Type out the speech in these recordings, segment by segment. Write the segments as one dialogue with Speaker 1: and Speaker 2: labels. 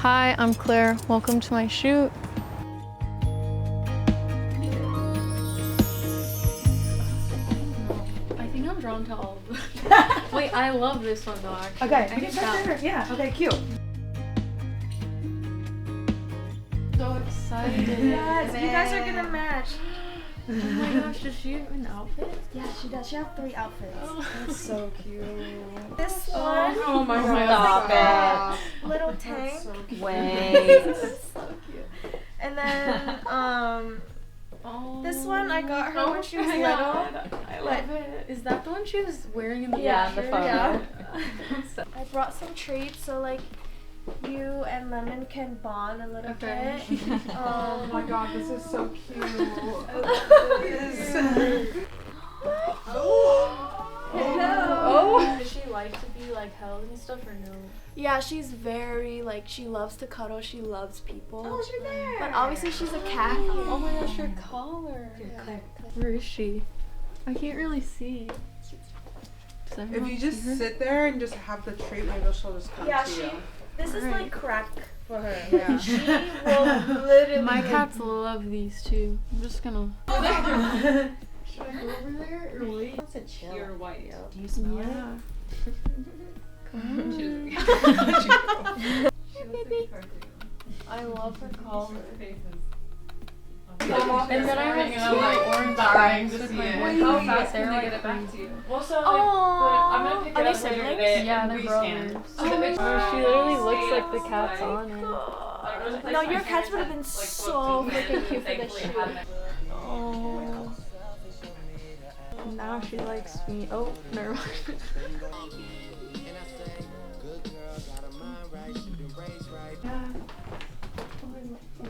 Speaker 1: Hi, I'm Claire. Welcome to my shoot. I think I'm drawn to all of them. Wait, I love this one though, actually.
Speaker 2: Okay, I get that. Yeah, okay, cute.
Speaker 1: So excited.
Speaker 2: Yes, you guys are gonna match.
Speaker 1: Oh my gosh, does she have an outfit?
Speaker 2: Yeah, she does. She has 3 outfits.
Speaker 1: Oh.
Speaker 2: That's so cute. This one.
Speaker 1: Oh my god.
Speaker 3: Stop it.
Speaker 2: Little tank.
Speaker 3: So Wait.
Speaker 2: So cute. And then this one I got her when she was little.
Speaker 1: I love it. Is that the one she was wearing in the
Speaker 3: Yeah, the
Speaker 1: picture?
Speaker 3: photo.
Speaker 2: Yeah. I brought some treats so like you and Lemon can bond a little
Speaker 1: Okay.
Speaker 2: bit.
Speaker 4: Oh my god, this is so cute.
Speaker 1: Oh. Does she like to be like held and stuff or no?
Speaker 2: Yeah, she's very like she loves to cuddle. She loves people.
Speaker 3: Oh, she's there.
Speaker 2: But obviously she's a cat.
Speaker 1: Oh my gosh, her collar. Where is she? I can't really see. Does
Speaker 4: If
Speaker 1: everyone
Speaker 4: you
Speaker 1: see
Speaker 4: just
Speaker 1: her?
Speaker 4: sit there and just have the treat, maybe she'll just come
Speaker 2: Yeah,
Speaker 4: to you.
Speaker 2: This is
Speaker 1: Alright.
Speaker 2: like crack for her.
Speaker 4: Yeah.
Speaker 2: She will literally.
Speaker 1: My cats love these too. I'm just gonna.
Speaker 4: Should I go over there or wait?
Speaker 3: It's a chill.
Speaker 4: Pure white.
Speaker 3: Do you smell it?
Speaker 1: Yeah. I love her collar. And then I have two orange bags with my
Speaker 4: How
Speaker 1: fast
Speaker 4: can I get it back to you?
Speaker 3: Well, so
Speaker 2: I'm
Speaker 3: gonna pick
Speaker 2: Are
Speaker 3: it
Speaker 2: they
Speaker 3: up later
Speaker 2: siblings?
Speaker 3: today.
Speaker 1: Yeah,
Speaker 3: and
Speaker 1: they're
Speaker 3: rescan.
Speaker 1: brothers.
Speaker 3: Oh,
Speaker 1: She literally looks like the cat's on it.
Speaker 2: No, your cats would have been so freaking cute for this shoot.
Speaker 1: Oh. Now she likes me. Oh, never mind.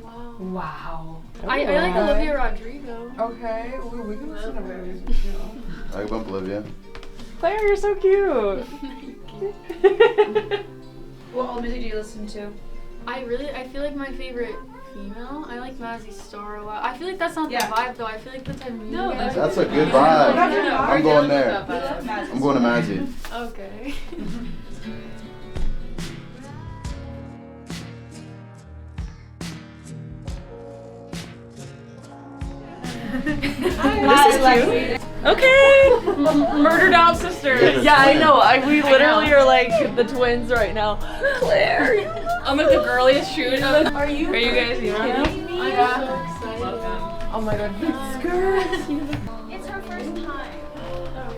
Speaker 1: Wow.
Speaker 3: Wow.
Speaker 1: I like Olivia Rodrigo.
Speaker 4: Okay, we can listen to her.
Speaker 5: I bump Olivia.
Speaker 3: Claire, you're so cute.
Speaker 6: What old music do you listen to?
Speaker 1: I feel like my favorite female, I like Mazzy Star a lot. I feel like that's not
Speaker 6: Yeah.
Speaker 1: the vibe though. I feel like the type of music.
Speaker 6: No,
Speaker 1: I
Speaker 5: That's a
Speaker 1: like.
Speaker 5: good vibe.
Speaker 6: Yeah.
Speaker 5: I'm going there.
Speaker 6: Mazzy.
Speaker 5: I'm going to Mazzy.
Speaker 1: Okay.
Speaker 3: This is cute. Okay. Murdered out sisters. Yeah, I know. We literally are like the twins right now. Claire. I'm like the girliest shoot. Are you guys here?
Speaker 1: I'm so excited.
Speaker 3: Oh my god.
Speaker 2: It's her first time.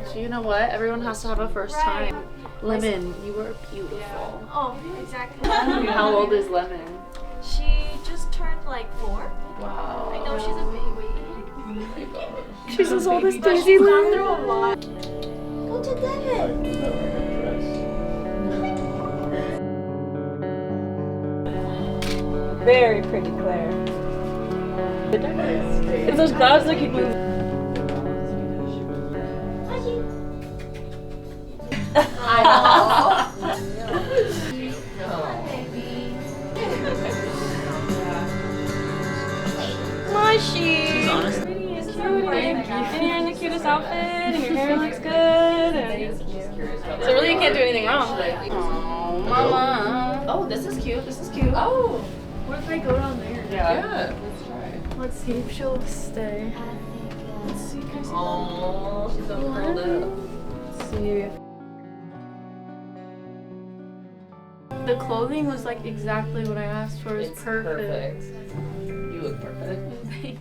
Speaker 3: So you know what? Everyone has to have a first time. Lemon, you are beautiful.
Speaker 2: Oh, exactly.
Speaker 3: How old is Lemon?
Speaker 2: She just turned like 4.
Speaker 3: Wow.
Speaker 2: I know she's a baby.
Speaker 3: She's as old as
Speaker 2: But
Speaker 3: Daisy
Speaker 2: she's gone
Speaker 3: Lynn.
Speaker 2: through a lot. Go to Devin.
Speaker 3: Very pretty, Claire. It's those clouds that keep moving. Mushy. She's honestly cute. And you're in the cutest outfit, and your hair looks good. And so really, you can't do anything wrong. Oh, mama. Oh, this is cute. This is cute.
Speaker 1: Oh, what if I go down there?
Speaker 3: Yeah.
Speaker 1: Let's see if she'll stay. Let's see. Can I see
Speaker 3: Oh, she's so curled up.
Speaker 1: Let's see. The clothing was like exactly what I asked for. It's perfect.
Speaker 3: You look perfect.
Speaker 1: Thank you.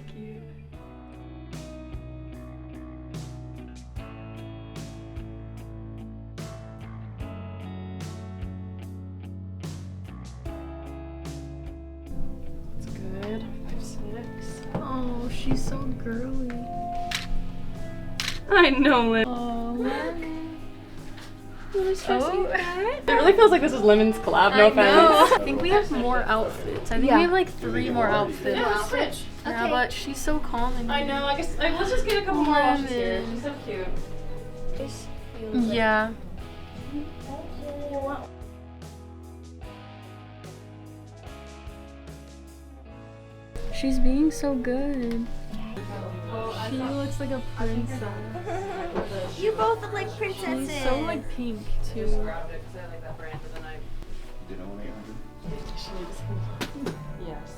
Speaker 1: That's good. 5'6". Oh, she's so girly.
Speaker 3: I know, Lynn.
Speaker 1: Oh,
Speaker 3: It really feels like this is Lemon's collab, no offense.
Speaker 1: I think we have more outfits. I think we have like 3 more outfits.
Speaker 3: Yeah, switch.
Speaker 1: Yeah, but she's so calming.
Speaker 3: I know, I guess, let's just get a couple more while she's here. She's so cute.
Speaker 1: Yeah. She's being so good. She looks like a princess.
Speaker 2: You both look like princesses.
Speaker 1: She's so like pink too.
Speaker 5: Did I want 800?
Speaker 3: Yes.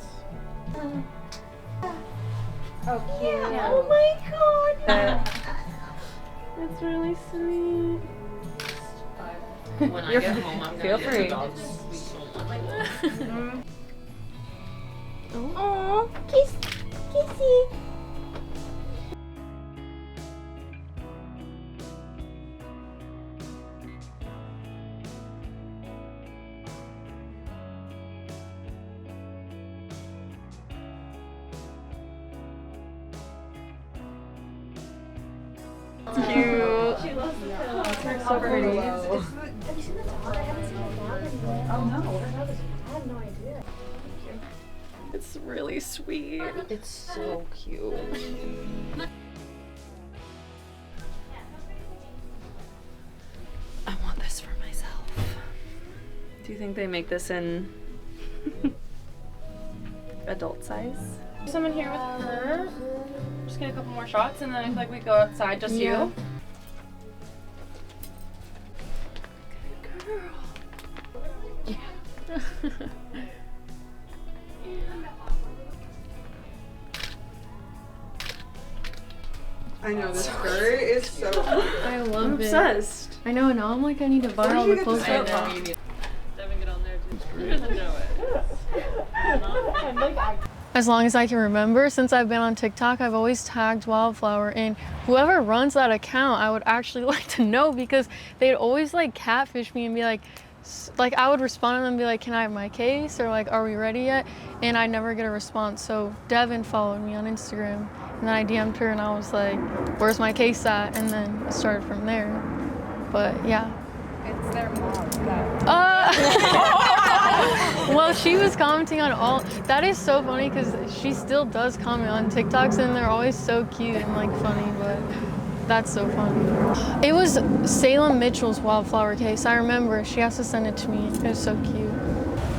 Speaker 2: Oh, cute.
Speaker 3: Yeah.
Speaker 2: Oh my god.
Speaker 3: It's really sweet.
Speaker 7: When I get home, I'm
Speaker 3: Feel
Speaker 7: gonna
Speaker 3: free.
Speaker 7: get the dogs sweet soul.
Speaker 2: Oh, kiss, kissy.
Speaker 3: Cute.
Speaker 2: She loves the pillow. It's so pretty. Have you seen the dog? I haven't seen the dog in a
Speaker 6: Oh no.
Speaker 2: I have no idea.
Speaker 3: It's really sweet. It's so cute. I want this for myself. Do you think they make this in adult size? Someone here with her. Just get a couple more shots and then I feel like we go outside, just
Speaker 1: Yeah.
Speaker 3: you. Good girl.
Speaker 4: I know this skirt is so cute.
Speaker 1: I
Speaker 3: I'm
Speaker 1: love it.
Speaker 3: obsessed.
Speaker 1: I know, now I'm like, I need to buy all
Speaker 4: you
Speaker 1: the
Speaker 4: get
Speaker 1: clothes
Speaker 4: this
Speaker 1: right
Speaker 4: from?
Speaker 1: now.
Speaker 7: Devin, get on there too. He doesn't know it.
Speaker 1: As long as I can remember, since I've been on TikTok, I've always tagged Wildflower, and whoever runs that account, I would actually like to know, because they'd always like catfish me and be like I would respond to them and be like, can I have my case? Or like, are we ready yet? And I never get a response. So Devin followed me on Instagram, and then I DM'd her and I was like, where's my case at? And then it started from there. But yeah.
Speaker 2: It's their mom.
Speaker 1: Well, she was commenting on all. That is so funny because she still does comment on TikToks and they're always so cute and like funny, but that's so funny. It was Salem Mitchell's Wildflower case. I remember. She has to send it to me. It was so cute.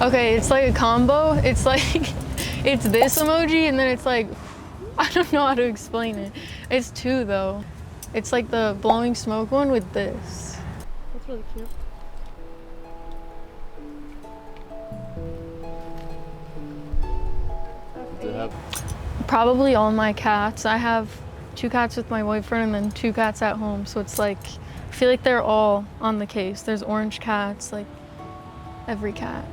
Speaker 1: Okay, it's like a combo. It's like, it's this emoji and then it's like, I don't know how to explain it. It's two though. It's like the blowing smoke one with this. That's really cute. Probably all my cats. I have 2 cats with my boyfriend and then 2 cats at home. So it's like, I feel like they're all on the case. There's orange cats, like every cat.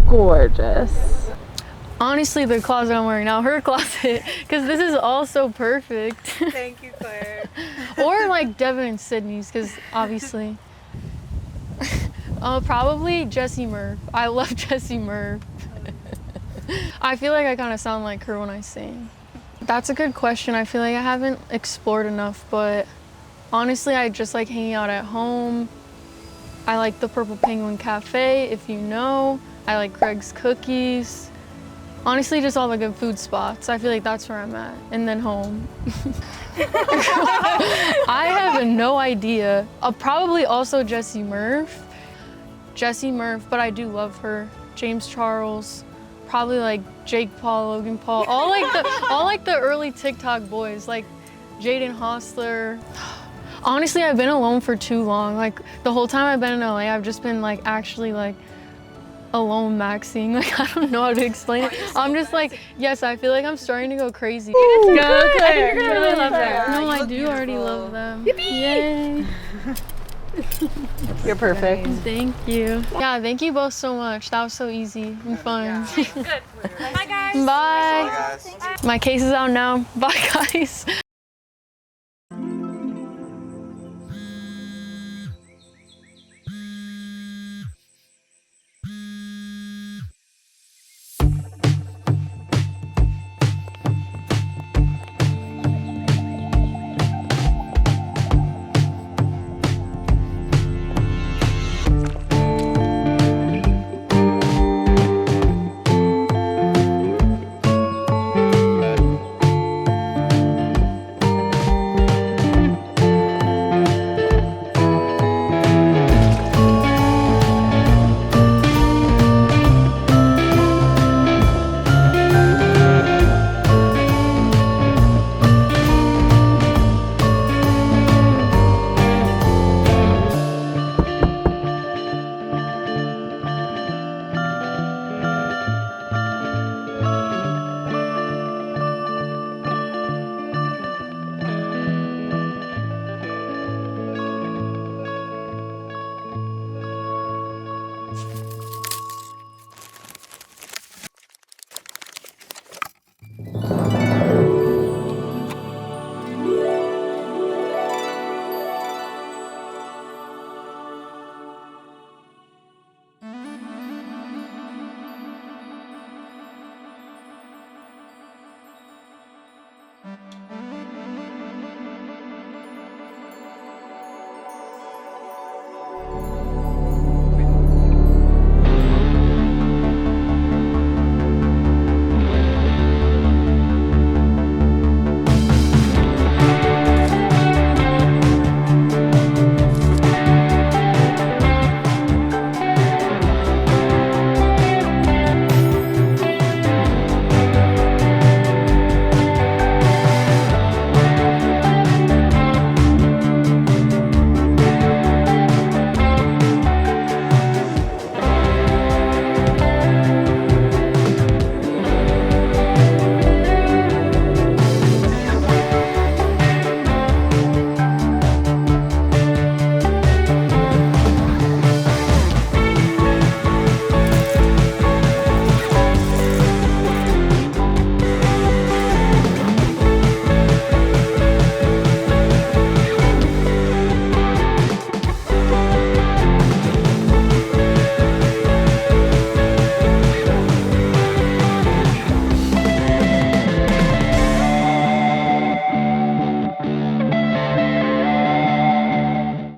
Speaker 3: Gorgeous.
Speaker 1: Honestly, the closet I'm wearing now, her closet, because this is all so perfect.
Speaker 4: Thank you, Claire.
Speaker 1: Or like Devin and Sydney's, because obviously. Probably Jessie Murph. I love Jessie Murph. I feel like I kind of sound like her when I sing. That's a good question. I feel like I haven't explored enough, but honestly, I just like hanging out at home. I like the Purple Penguin Cafe, if you know. I like Craig's Cookies. Honestly, just all the good food spots. I feel like that's where I'm at. And then home. I have no idea. Probably also Jessie Murph. Jessie Murph, but I do love her. James Charles. Probably like Jake Paul, Logan Paul. All like the early TikTok boys, like Jaden Hostler. Honestly, I've been alone for too long. Like the whole time I've been in LA, I've just been like actually like alone maxing. Like I don't know how to explain it. I'm just like, yes, I feel like I'm starting to go crazy.
Speaker 3: Let's go, Claire. You're gonna really love them.
Speaker 1: No, I do already love them. Yay!
Speaker 3: You're perfect.
Speaker 1: Thank you. Yeah, thank you both so much. That was so easy and fun.
Speaker 2: Bye, guys.
Speaker 1: Bye.
Speaker 5: guys.
Speaker 1: My case is out now. Bye, guys. Bye.